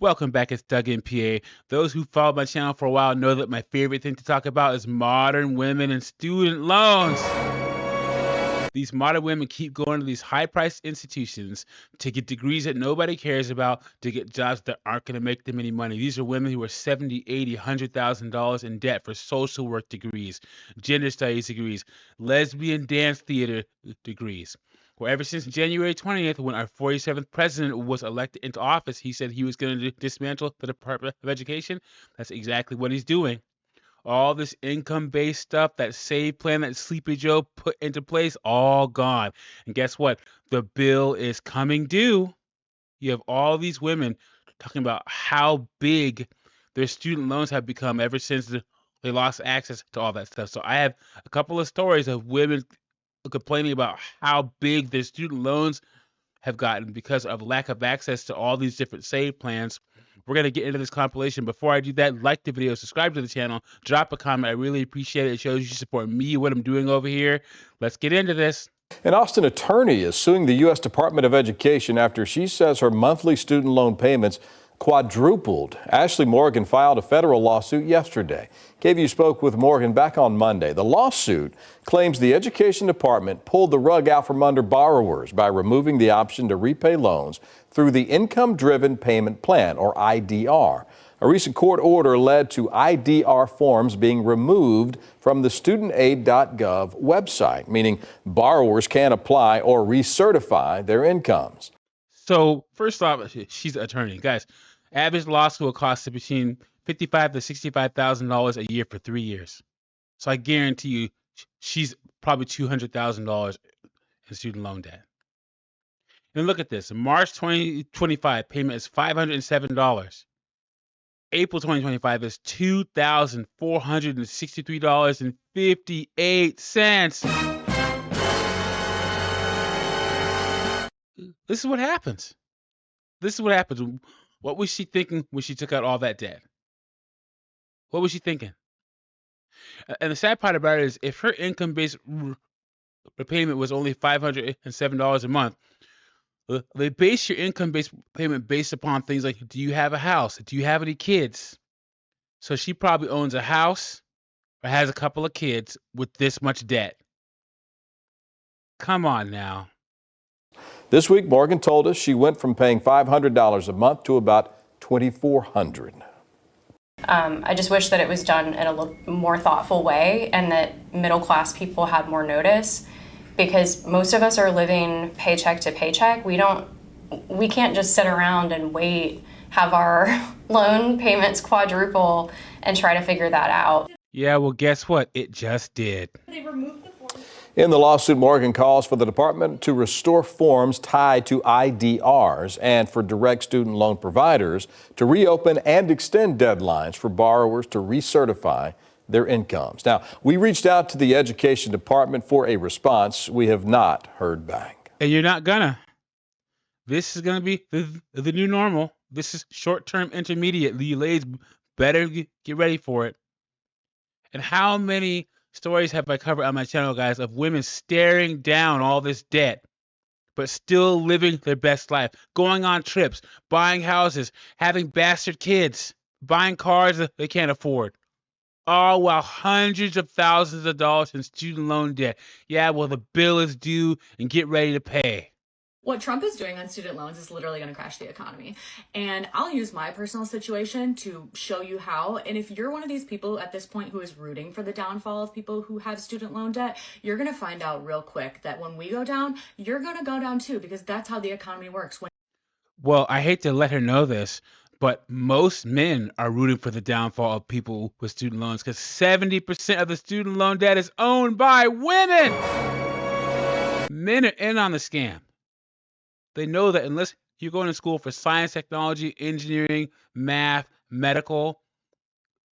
Welcome back, it's Doug in PA. Those who followed my channel for a while know that my favorite thing to talk about is modern women and student loans. These modern women keep going to these high-priced institutions to get degrees that nobody cares about, to get jobs that aren't going to make them any money. These are women who are $70, $80, $100,000 in debt for social work degrees, gender studies degrees, lesbian dance theater degrees. Well, ever since January 20th, when our 47th president was elected into office, he said he was going to dismantle the Department of Education. That's exactly what he's doing. All this income-based stuff, that save plan that Sleepy Joe put into place, all gone. And guess what? The bill is coming due. You have all these women talking about how big their student loans have become ever since they lost access to all that stuff. So I have a couple of stories of women complaining about how big their student loans have gotten because of lack of access to all these different save plans. We're going to get into this compilation. Before I do that, like the video, subscribe to the channel, drop a comment. I really appreciate it. It shows you support me, what I'm doing over here. Let's get into this. An Austin attorney is suing the U.S. Department of Education after she says her monthly student loan payments quadrupled. Ashley Morgan filed a federal lawsuit yesterday. KVUE spoke with Morgan back on Monday. The lawsuit claims the Education Department pulled the rug out from under borrowers by removing the option to repay loans through the Income-Driven Payment Plan, or IDR. A recent court order led to IDR forms being removed from the studentaid.gov website, meaning borrowers can't apply or recertify their incomes. So first off, she's an attorney. Guys, average law school costs between $55,000 to $65,000 a year for 3 years. So I guarantee you she's probably $200,000 in student loan debt. And look at this. March 2025 payment is $507. April 2025 is $2,463.58. This is what happens. This is what happens. What was she thinking when she took out all that debt? What was she thinking? And the sad part about it is if her income-based repayment was only $507 a month, they base your income-based payment based upon things like, do you have a house? Do you have any kids? So she probably owns a house or has a couple of kids with this much debt. Come on now. This week, Morgan told us she went from paying $500 a month to about $2,400. I just wish that it was done in a more thoughtful way and that middle-class people had more notice, because most of us are living paycheck to paycheck. We can't just sit around and wait, have our loan payments quadruple and try to figure that out. Yeah, well, guess what? It just did. They removed the form. In the lawsuit, Morgan calls for the department to restore forms tied to IDRs and for direct student loan providers to reopen and extend deadlines for borrowers to recertify their incomes. Now, we reached out to the Education Department for a response. We have not heard back. And you're not gonna. This is gonna be the new normal. This is short-term intermediate. The delays, better get ready for it. And how many stories have I covered on my channel, guys, of women staring down all this debt, but still living their best life, going on trips, buying houses, having bastard kids, buying cars that they can't afford, all while hundreds of thousands of dollars in student loan debt. Yeah, well, the bill is due and get ready to pay. What Trump is doing on student loans is literally going to crash the economy. And I'll use my personal situation to show you how. And if you're one of these people at this point who is rooting for the downfall of people who have student loan debt, you're going to find out real quick that when we go down, you're going to go down too, because that's how the economy works. Well, I hate to let her know this, but most men are rooting for the downfall of people with student loans because 70% of the student loan debt is owned by women. Men are in on the scam. They know that unless you're going to school for science, technology, engineering, math, medical,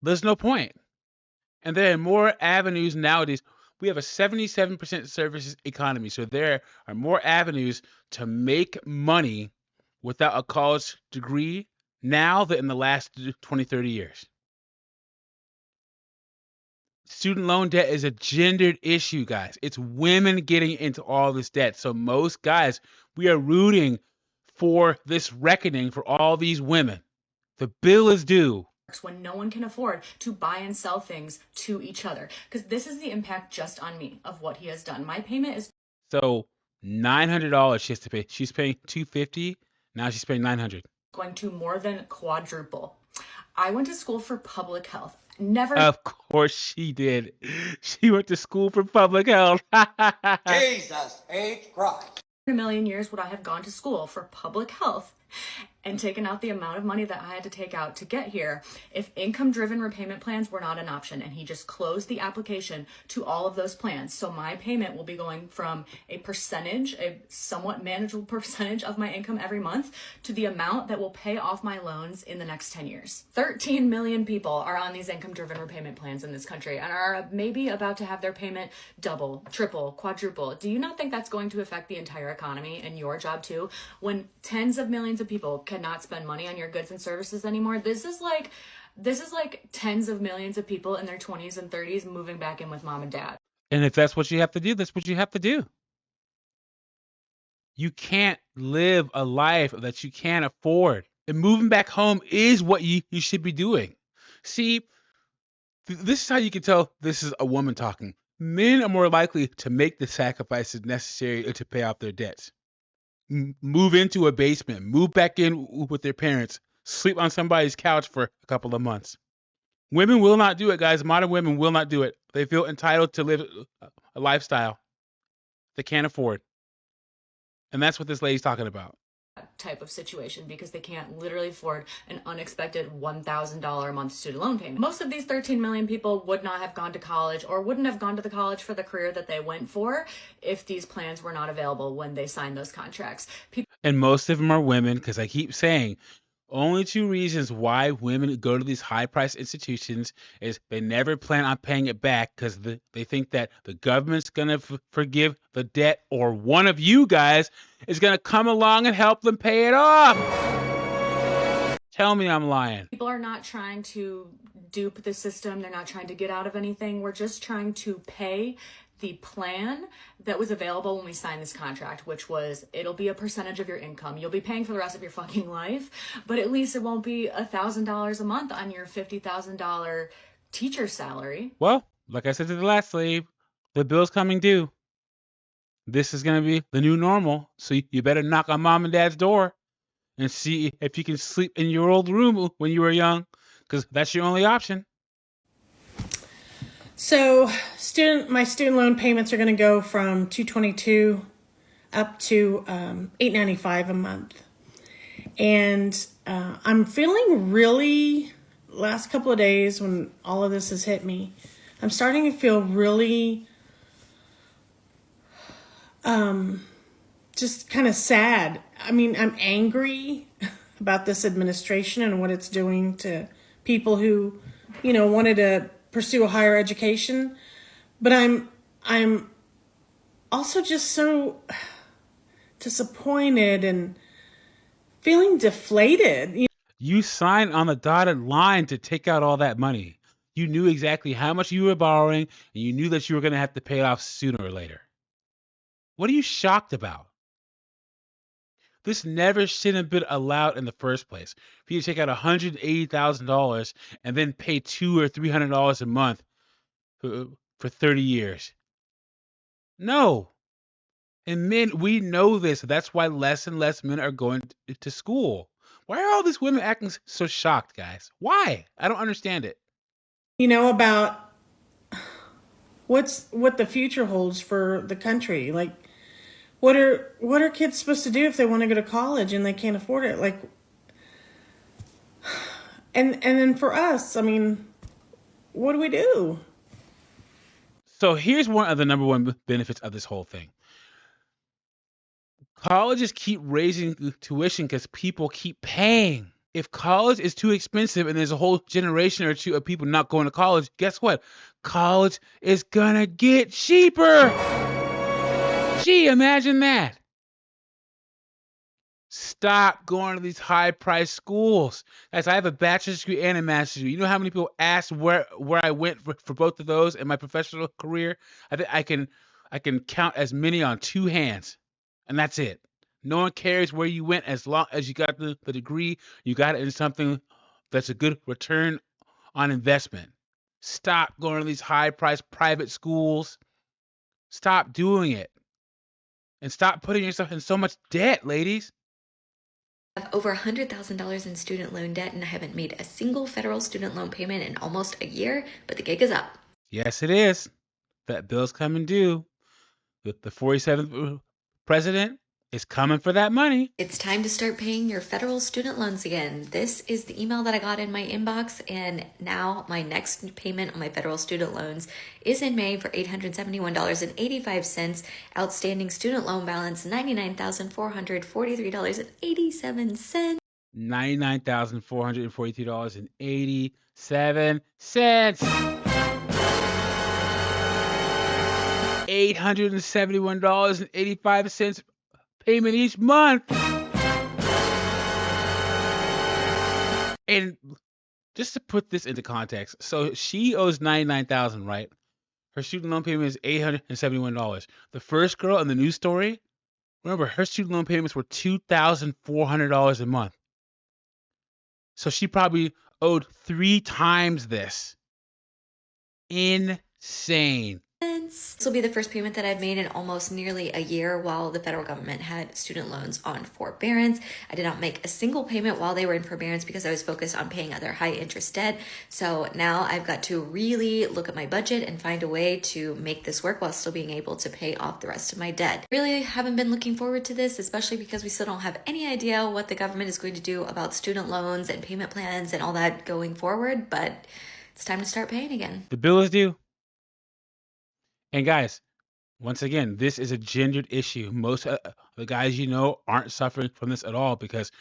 there's no point. And there are more avenues nowadays. We have a 77% services economy, so there are more avenues to make money without a college degree now than in the last 20, 30 years. Student loan debt is a gendered issue, guys. It's women getting into all this debt. So most guys, we are rooting for this reckoning for all these women. The bill is due. When no one can afford to buy and sell things to each other. Because this is the impact just on me of what he has done. My payment is So $900 she has to pay. She's paying $250. Now she's paying $900. going to more than quadruple. I went to school for public health. Never. Of course she did. She went to school for public health. Jesus H. Christ. In a million years would I have gone to school for public health and taken out the amount of money that I had to take out to get here if income-driven repayment plans were not an option. And he just closed the application to all of those plans. So my payment will be going from a percentage, a somewhat manageable percentage of my income every month, to the amount that will pay off my loans in the next 10 years. 13 million people are on these income-driven repayment plans in this country and are maybe about to have their payment double, triple, quadruple. Do you not think that's going to affect the entire economy and your job too? When tens of millions of people cannot spend money on your goods and services anymore, this is like tens of millions of people in their 20s and 30s moving back in with mom and dad. And if that's what you have to do, that's what you have to do. You can't live a life that you can't afford. And moving back home is what you should be doing. See, this is how you can tell this is a woman talking. Men are more likely to make the sacrifices necessary to pay off their debts. Move into a basement, move back in with their parents, sleep on somebody's couch for a couple of months. Women will not do it, guys. Modern women will not do it. They feel entitled to live a lifestyle they can't afford. And that's what this lady's talking about. Type of situation because they can't literally afford an unexpected $1,000 a month student loan payment. Most of these 13 million people would not have gone to college or wouldn't have gone to the college for the career that they went for if these plans were not available when they signed those contracts. And most of them are women, because I keep saying only two reasons why women go to these high-priced institutions is they never plan on paying it back because they think that the government's going to forgive the debt, or one of you guys is going to come along and help them pay it off. Tell me I'm lying. People are not trying to dupe the system. They're not trying to get out of anything. We're just trying to pay the plan that was available when we signed this contract, which was it'll be a percentage of your income. You'll be paying for the rest of your fucking life, but at least it won't be $1,000 a month on your $50,000 teacher salary. Well, like I said to the last slave, the bill's coming due. This is going to be the new normal, so you better knock on mom and dad's door and see if you can sleep in your old room when you were young, because that's your only option. So my student loan payments are going to go from $222 up to $895 a month. And I'm feeling really, last couple of days when all of this has hit me, I'm starting to feel really just kind of sad. I mean, I'm angry about this administration and what it's doing to people who, wanted to pursue a higher education, but I'm also just so disappointed and feeling deflated. You signed on the dotted line to take out all that money. You knew exactly how much you were borrowing, and you knew that you were going to have to pay it off sooner or later. What are you shocked about? This never should have been allowed in the first place. For you to take out $180,000 and then pay $200 or $300 a month for 30 years. No. And men, we know this. That's why less and less men are going to school. Why are all these women acting so shocked, guys? Why? I don't understand it. About what the future holds for the country. Like, what are kids supposed to do if they want to go to college and they can't afford it? Like, and then for us, I mean, what do we do? So here's one of the number one benefits of this whole thing. Colleges keep raising tuition because people keep paying. If college is too expensive and there's a whole generation or two of people not going to college, guess what? College is gonna get cheaper. Gee, imagine that. Stop going to these high-priced schools. Guys, I have a bachelor's degree and a master's degree. You know how many people asked where I went for both of those in my professional career? I think I can count as many on two hands, and that's it. No one cares where you went as long as you got the degree. You got it in something that's a good return on investment. Stop going to these high-priced private schools. Stop doing it. And stop putting yourself in so much debt, ladies. I have over $100,000 in student loan debt, and I haven't made a single federal student loan payment in almost a year, but the gig is up. Yes, it is. That bill's coming due. The 47th president is coming for that money. It's time to start paying your federal student loans again. This is the email that I got in my inbox, and now my next payment on my federal student loans is in May for $871.85. Outstanding student loan balance $99,443.87. $99,443.87. $871.85 payment each month. And just to put this into context, so she owes $99,000, right? Her student loan payment is $871. The first girl in the news story, remember, her student loan payments were $2,400 a month. So she probably owed 3 times this. Insane. This will be the first payment that I've made in almost nearly a year while the federal government had student loans on forbearance. I did not make a single payment while they were in forbearance because I was focused on paying other high interest debt. So now I've got to really look at my budget and find a way to make this work while still being able to pay off the rest of my debt. Really haven't been looking forward to this, especially because we still don't have any idea what the government is going to do about student loans and payment plans and all that going forward, but it's time to start paying again. The bill is due. And guys, once again, this is a gendered issue. Most of the guys you know aren't suffering from this at all because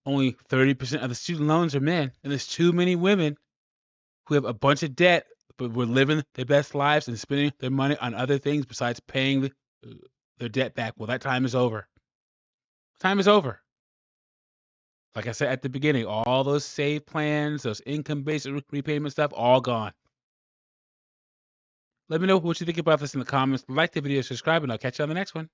only 30% of the student loans are men. And there's too many women who have a bunch of debt, but were living their best lives and spending their money on other things besides paying their debt back. Well, that time is over. Time is over. Like I said at the beginning, all those save plans, those income-based repayment stuff, all gone. Let me know what you think about this in the comments. Like the video, subscribe, and I'll catch you on the next one.